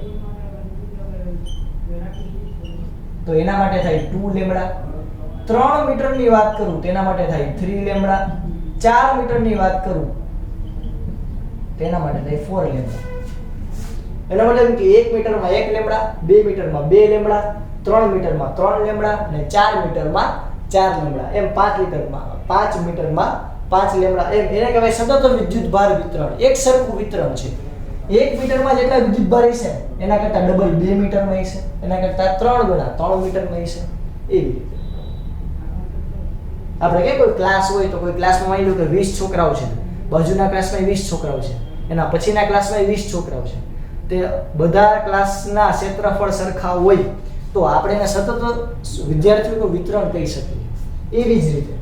તો એના માટે થાય 2 લેમ્ડા. 3 મીટરની વાત કરું તેના માટે થાય 3 લેમ્ડા. 4 મીટરની વાત કરું તેના માટે થાય 4 લેમ્ડા. એનો મતલબ કે 1 મીટરમાં 1 લેમ્ડા, 2 મીટરમાં 2 લેમ્ડા, 3 મીટરમાં 3 લેમ્ડા અને 4 મીટરમાં 4 લેમ્ડા, એમ 5 મીટરમાં 5 લેમ્ડા. એમ એને કહેવાય સતત વિદ્યુતભાર વિતરણ, એક સરખું વિતરણ છે. 1 મીટરમાં જેટલા વિદ્યુતભાર હશે એના કરતાં ડબલ 2 મીટરમાં હશે, એના કરતાં 3 ગણા 3 મીટરમાં હશે. એવી રીતે આપણે કે કોઈ ક્લાસ હોય તો કોઈ ક્લાસમાં માની લો કે 20 છોકરાઓ છે, બાજુના ક્લાસમાં 20 છોકરાઓ છે, એના પછીના ક્લાસમાં 20 છોકરાઓ છે, તે બધા ક્લાસના ક્ષેત્રફળ સરખા હોય તો આપણે એને સતત વિદ્યાર્થીઓનું વિતરણ કહી શકીએ. એવી જ રીતે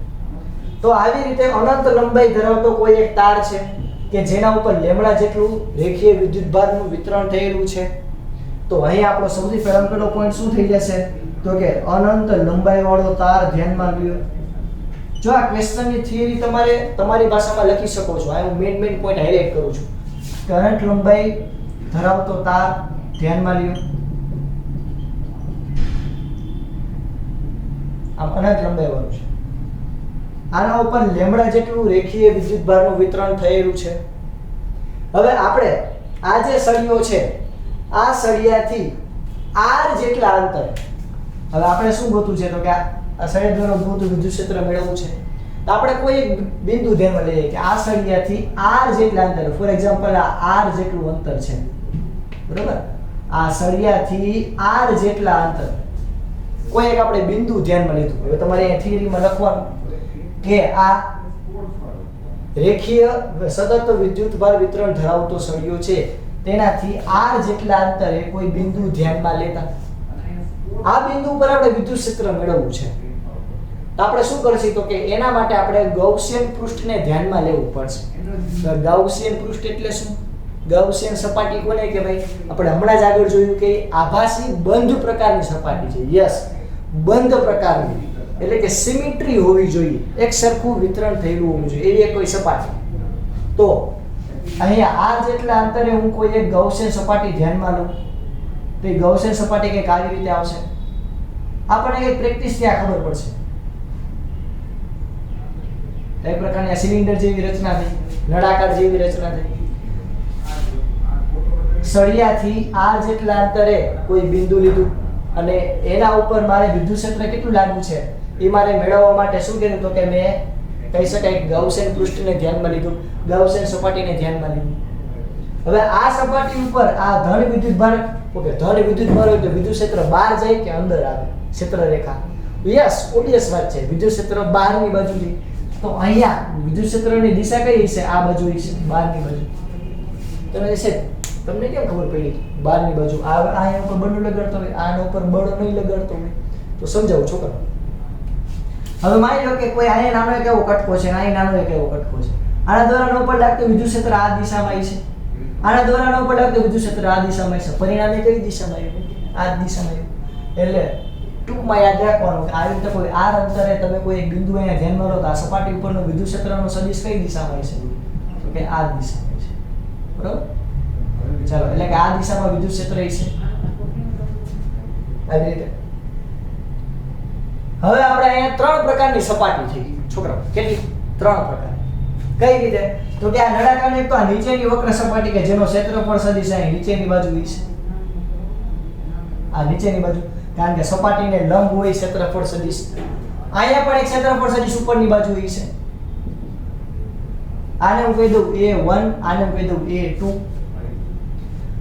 તો આવી રીતે અનંત લંબાઈ ધરાવતો કોઈ એક તાર છે કે જેના ઉપર લેમ્ડા જેટલું રેખીય વિદ્યુતભારનું વિતરણ થયેલું છે. તો અહીં આપણો સૌથી પહેલો પોઈન્ટ શું થઈ જશે? તો કે અનંત લંબાઈ વાળો તાર ધ્યાનમાં લ્યો. જો આ ક્વેશ્ચનની થિયરી તમારે તમારી ભાષામાં લખી શકો છો. આ હું મેઇન પોઈન્ટ હાઇલાઇટ કરું છું કે અનંત લંબાઈ ધરાવતો તાર ધ્યાનમાં લ્યો. આમ અનંત લંબાઈ વાળું છે, આના ઉપર લેમ્ડા જેટલું રેખીય વિદ્યુતભારનું વિતરણ થયેલું છે. હવે આપણે આ જે સળિયો છે, આ સળિયાથી r જેટલા અંતરે, હવે આપણે શું ગોતવું છે તો કે આ સળિયા દ્વારા ઉદ્ભવતું વિદ્યુત ક્ષેત્ર મેળવવું છે. તો આપણે કોઈ એક બિંદુ ધ્યાનમાં લઈએ કે આ સળિયાથી r જેટલા અંતરે, ફોર એક્ઝામ્પલ આ r જેટલું અંતર છે, બરોબર? આ સળિયાથી r જેટલા અંતર કોઈ એક આપણે બિંદુ ધ્યાનમાં લીધું. હવે તમારે અહીંયા થિયરીમાં લખવાનું કે આ રેખીય સતત વિદ્યુતભાર વિતરણ ધરાવતો સળિયો છે, તેનાથી r જેટલા અંતરે કોઈ બિંદુ ધ્યાનમાં લેતા આ બિંદુ ઉપર આપણે વિદ્યુત ક્ષેત્ર મેળવવું છે. તો આપણે શું કરશું તો કે એના માટે આપણે ગૌસિયન પૃષ્ઠને ધ્યાનમાં લેવું પડશે. તો ગૌસિયન પૃષ્ઠ એટલે શું? ગૌસિયન સપાટી કોને કે ભાઈ? આપણે હમણાં જ આગળ જોયું કે આભાસી બંધ પ્રકારની સપાટી છે. યસ, બંધ પ્રકારની, એટલે કે સિમેટ્રી હોવી જોઈએ, એક સરખું વિતરણ થયેલું હોવું જોઈએ એવી કોઈ સપાટી. તો અહીંયા r જેટલા અંતરે હું કોઈ એક ગૌસિયન સપાટી ધ્યાનમાં લઉં તો એ ગૌસિયન સપાટી કંઈક આવી રીતે આવશે. આપણને એક પ્રેક્ટિસ ત્યાં ખબર પડશે. એક પ્રકારની આ સિલિન્ડર જેવી રચના થઈ, નળાકાર જેવી રચના થઈ. સળિયાથી r જેટલા અંતરે કોઈ બિંદુ લીધું અને એના ઉપર મારે વિદ્યુત ક્ષેત્ર કેટલું લાગુ છે એ મારે મેળવવા માટે શું કર્યું તો કે મેં કહી શકાય ગૌસિયન પૃષ્ઠને ધ્યાનમાં લીધું, ગૌસિયન સપાટીને ધ્યાનમાં લીધું. હવે આ સપાટી ઉપર આ ધન વિદ્યુતભાર, ઓકે, ધન વિદ્યુતભાર હોય તો વિદ્યુત ક્ષેત્ર બહાર જાય કે અંદર આવે? ક્ષેત્ર રેખા, યસ, ઓબવિયસ વાત છે, વિદ્યુત ક્ષેત્ર બહારની બાજુથી. તો અહીંયા વિદ્યુત ક્ષેત્રની દિશા કઈ હશે? આ બાજુ હશે, બહારની બાજુ. તમે છે તમને કેમ ખબર પડી બહારની બાજુ? આ ઉપર બળ લગાડતો હોય, આના ઉપર બળ નહીં લગાડતો હોય તો સમજાવું છોકરા. હવે માની લો કે કોઈ અહીંયા નાનો એક એવો કટકો છે, અહીંયા નાનો એક એવો કટકો છે. આના દ્વારા નો પર લાગતો વિદ્યુત ક્ષેત્ર આ દિશામાં છે, આના દ્વારા નો પર લાગતો વિદ્યુત ક્ષેત્ર આ દિશામાં છે. પરિણામે કઈ દિશામાં આવ્યું? આ દિશામાં આવ્યું. એટલે ટૂંકમાં યાદ રાખવાનું કે આવી રીતે કોઈ r અંતરે તમે કોઈ એક બિંદુ અહીંયા ધ્યાનમાં લો તો આ સપાટી ઉપરનો વિદ્યુત ક્ષેત્રનો સદિશ કઈ દિશામાં છે? તો કે આ દિશામાં છે, બરોબર? ચાલો, એટલે કે આ દિશામાં વિદ્યુત ક્ષેત્ર છે આવી રીતે. હવે આપણે અહીંયા ત્રણ પ્રકારની સપાટી થઈ છોકરાઓ. કેટલી? ત્રણ પ્રકાર. કઈ રીતે? તો કે આ નળાકારની એક તો આ નીચેની વક્ર સપાટી કે જેનો ક્ષેત્રફળ સદિશ અહીં નીચેની બાજુ છે, આ નીચેની બાજુ, કારણ કે સપાટીને લંબ હોય ક્ષેત્રફળ સદિશ. અહીંયા પણ એક ક્ષેત્રફળ સદિશ ઉપરની બાજુ હોય છે. આને હું કહી દઉં A1, આને હું કહી દઉં A2.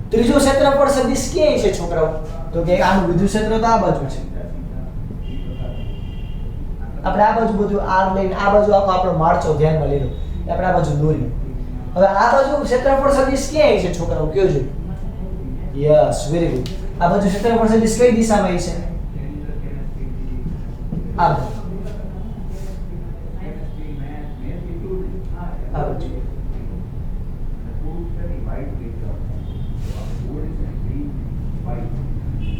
ત્રીજો ક્ષેત્રફળ સદિશ ક્યાંય છે છોકરાઓ? તો કે આનું વિદ્યુત ક્ષેત્ર તો આ બાજુ છે. આપણે આ બાજુ બધું r લઈને આ બાજુ આખો આપણો માળખો ધ્યાનમાં લીધો, આપણે આ બાજુ દોરી. હવે આ બાજુ ક્ષેત્રફળ સદિશ ક્યાંય છે છોકરાઓ? કયો જો? Yes, very good. આ બાજુ ક્ષેત્રફળ સદિશ કઈ દિશામાં છે? આ બાજુ. આ બાજુ.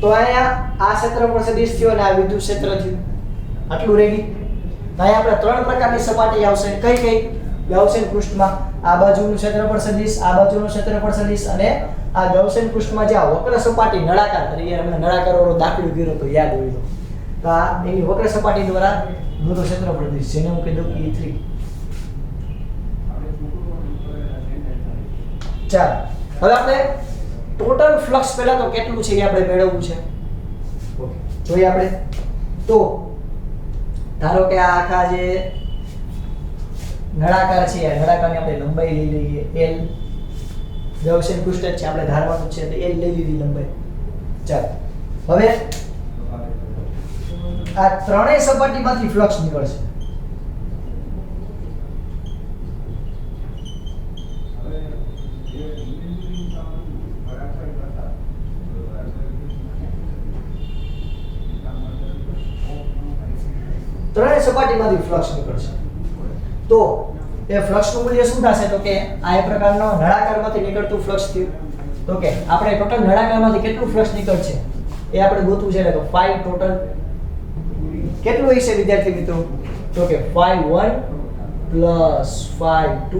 તો અહીંયા આ ક્ષેત્રફળ સદિશ થયો અને આ વિદ્યુત ક્ષેત્ર થયું. આટલું રેડી. અહીંયા આપણે ત્રણ પ્રકારની સપાટી આવશે. કઈ કઈ? ગૌસિયન પૃષ્ઠમાં આ બાજુનું ક્ષેત્રફળ સદિશ, આ બાજુનું ક્ષેત્રફળ સદિશ અને આ ગૌસિયન પૃષ્ઠમાં જે આ વક્ર સપાટી નળાકાર તરીકે આપણે નળાકારનો દાખલો કર્યો તો યાદ હોય તો આ એની વક્ર સપાટી દ્વારા દોરો ક્ષેત્રફળ સદિશ, જેને હું કહી દઉં E3. ચાલો, હવે આપણે ટોટલ ફ્લક્સ પહેલા તો કેટલું છે એ આપણે મેળવવું છે. ઓકે, જોઈએ આપણે. તો ધારો કે આ આખા જે નળાકાર છે, આ નળાકારની આપણે લંબાઈ લઈ લઈએ L. ગૌસિયન પૃષ્ઠ છે, આપણે ધારવાનું છે તો L લઈ લીધી લંબાઈ. ચાલો, હવે આ ત્રણેય સપાટીમાંથી ફ્લક્સ નીકળશે. ત્રણેય સપાટીમાંથી ફ્લક્સ નીકળશે. તો એ ફ્લક્સનું મૂલ્ય શું થશે? તો કે આ એક પ્રકારનો નળાકારમાંથી નીકળતું ફ્લક્સ થયું. તો કે આપણે ટોટલ નળાકારમાંથી કેટલું ફ્લક્સ નીકળશે એ આપણે ગોતવું છે. એટલે phi ટોટલ કેટલું હશે વિદ્યાર્થી મિત્રો? તો કે phi1 plus phi2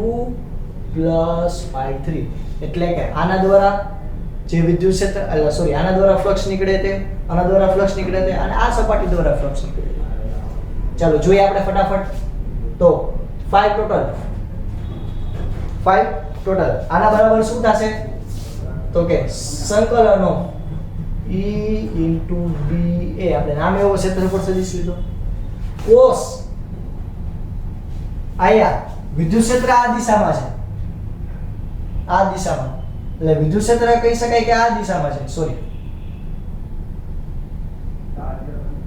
plus phi3. એટલે કે આના દ્વારા જે વિદ્યુત ક્ષેત્ર, સોરી, આના દ્વારા ફ્લક્સ નીકળે તે, આના દ્વારા ફ્લક્સ નીકળે તે અને આ સપાટી દ્વારા ફ્લક્સ નીકળે. ચાલો જોઈએ આપણે ફટાફટ. તો 5 ટોટલ આના બરાબર શું થશે? તો કે સંકલનો E into dA આપણે નામ એવો ક્ષેત્રફળ સદિશ લીધો. cos આયા વિદ્યુત ક્ષેત્ર આ દિશામાં છે, આ દિશામાં, એટલે વિદ્યુત ક્ષેત્ર કહી શકાય કે આ દિશામાં છે. સોરી,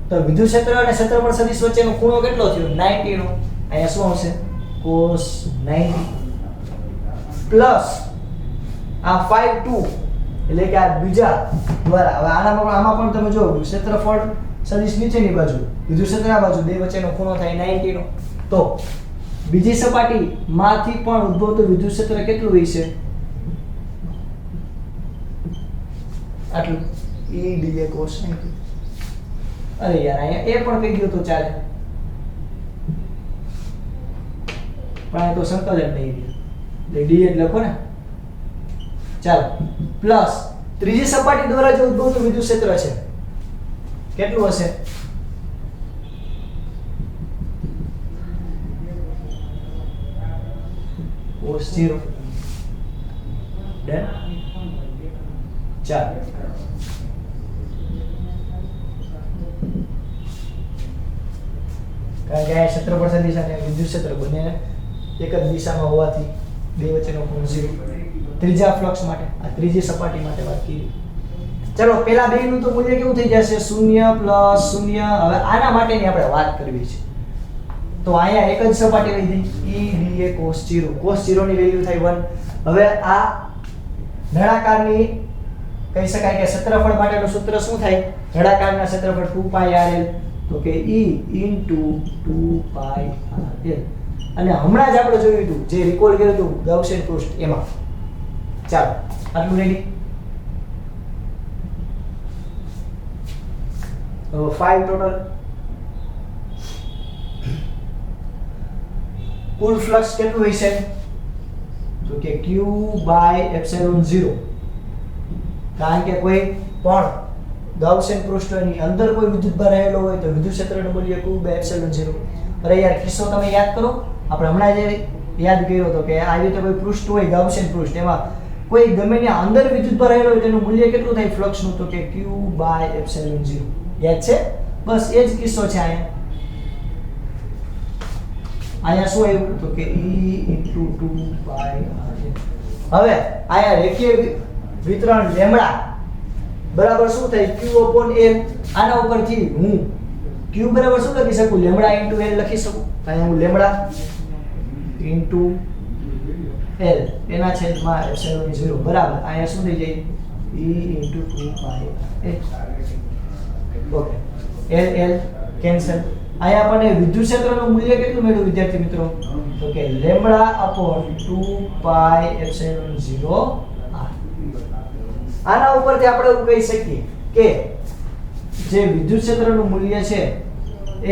તો વિદ્યુત ક્ષેત્ર અને ક્ષેત્રફળ સદિશ વચ્ચેનો ખૂણો કેટલો થયો? 90 નો. અહીંયા શું આવશે? cos 90 પ્લસ આ 5 એટલે કે આ બીજા દ્વારા. હવે આમાં પણ તમે જો ક્ષેત્રફળ સદિશ નીચેની બાજુ, વિદ્યુત ક્ષેત્ર આ બાજુ, બે વચ્ચેનો ખૂણો થાય 90 નો. તો બીજી સપાટી માંથી પણ ઉદ્ભવતું વિદ્યુત ક્ષેત્ર કેટલું હશે? આટલું. E dA cos 90. અરે યાર, અહીંયા એ પણ કહી ગયો તો ચાલે, પણ આ તો સંકલન નહીં રહ્યું એટલે d જ લખો ને. ચાલો, પ્લસ ત્રીજી સપાટી દ્વારા જે ઉદ્ભવતું વિદ્યુત ક્ષેત્ર છે કેટલું હશે? cos 0. ડન. ચાલો, કારણ કે આ ક્ષેત્રફળ સદિશ અને વિદ્યુત ક્ષેત્ર બંને એક જ દિશામાં હોવાથી બે વચ્ચેનો ખૂણો 0. ત્રીજા ફ્લક્સ માટે, આ ત્રીજી સપાટી માટે વાત કરી. ચલો, પેલા બેનું તો મૂલ્ય કેવું થઈ જશે? 0 પ્લસ 0. હવે આના માટેની આપણે વાત કરવી છે, તો અહીંયા એક જ સપાટી રહી ગઈ. E dA cos 0. cos 0 ની વેલ્યુ થાય 1. હવે આ નળાકારની કહી શકાય કે ક્ષેત્રફળ માટેનું સૂત્ર શું થાય? નળાકારના ક્ષેત્રફળ 2πrl, તો કે E into 2πrl. અને હમણાં જ આપણે જોયું હતું, જે રિકોલ કર્યું હતું ગાઉસિયન પૃષ્ઠ, એમાં. ચાલો, આટલું રેડી. 5 ટોટલ. કુલ ફ્લક્સ કેટલું હશે? તો કે Q/ε0. કારણ કે કોઈ પણ ગાઉસિયન પૃષ્ઠની અંદર કોઈ વિદ્યુતભાર રહેલો હોય તો વિદ્યુત ક્ષેત્રનું મૂલ્ય Q/ε0. અરે યાર, કિસ્સો તમે યાદ કરો, આપણે હમણાં જે યાદ કર્યો હતો કે આવી રીતે કોઈ પૃષ્ઠ હોય, ગાઉસિયન પૃષ્ઠ, એમાં કોઈ ગમે ત્યાં અંદર વિદ્યુતભાર રહેલો હોય તેનું મૂલ્ય કેટલું થાય ફ્લક્સનું? તો કે Q/ε0. યાદ છે? બસ એ જ કિસ્સો છે અહીંયા. અહીંયા શું આવ્યું? તો કે E into 2πrl. હવે અહીંયા રેખીય વિતરણ લેમ્બડા બરાબર શું થાય? Q/L. આના ઉપરથી હું Q બરાબર શું લખી શકું? લેમ્બડા into L લખી શકું. અહીંયા હું લેમ્બડા into L એના છેદમાં ε0 બરાબર અહીંયા શું થઈ જાય? E into 2πrl. Okay, L cancel. અહીંયા આપણને વિદ્યુત ક્ષેત્રનું મૂલ્ય કેટલું મળ્યું વિદ્યાર્થી મિત્રો? તો કે λ/2πε0r. આના ઉપરથી આપણે એવું કહી શકીએ કે જે વિદ્યુત ક્ષેત્રનું મૂલ્ય છે એ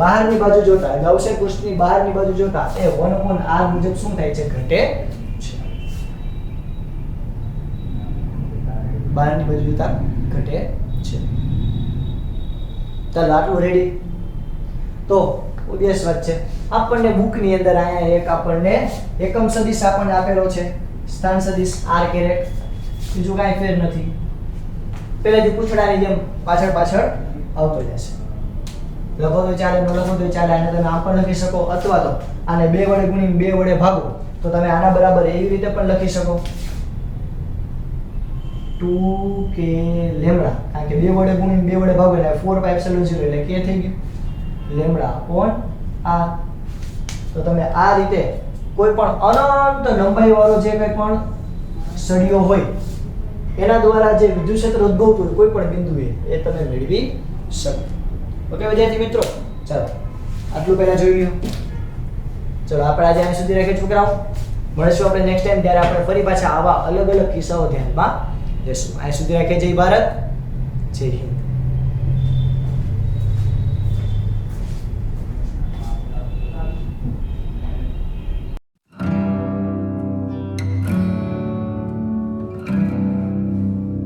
બહારની બાજુ જોતા, ગાઉસિયન પૃષ્ઠની બહારની બાજુ જોતા એ 1/r મુજબ શું થાય છે? ઘટે છે. બહારની બાજુ જોતા ઘટે છે. ચાલો, આટલું રેડી. તો ઉદ્દેશ વાત છે, આપણને બુકની અંદર અહીંયા એક આપણને એકમ સદિશ આપણને આપેલો છે, સ્થાન સદિશ r કેરેટ. બીજું કાંઈ ફેર નથી, પહેલેથી પૂછડાની જેમ પાછળ પાછળ આવતો જશે. લખો તો ચાલે, ન લખો તો ચાલે. આને તમે આમ પણ લખી શકો, અથવા તો આને 2 વડે ગુણીને 2 વડે ભાગો તો તમે આના બરાબર એવી રીતે પણ લખી શકો 2k લેમ્બડા. કારણ કે 2 વડે ગુણીને 2 વડે ભાગો એટલે 4πε0 એટલે k થઈ ગયું લેમ્બડા અપોન r. તો તમે આ રીતે કોઈ પણ અનંત લંબાઈ વાળો જે કંઈ પણ સળિયો હોય એના દ્વારા જે વિદ્યુત ક્ષેત્ર ઉદ્ભવતું હોય કોઈ પણ બિંદુએ એ તમે મેળવી શકો. ઓકે વિદ્યાર્થી મિત્રો, ચાલો આટલું પહેલા જોઈ લ્યો. ચલો, આપણે આજે અહીં સુધી રાખીએ છોકરાઓ. મળીશું આપણે નેક્સ્ટ ટાઈમ, ત્યારે આપણે ફરી પાછા આવા અલગ અલગ કિસ્સાઓ ધ્યાનમાં લેશું. અહીં સુધી રાખીએ. જય ભારત, જય હિન્દ.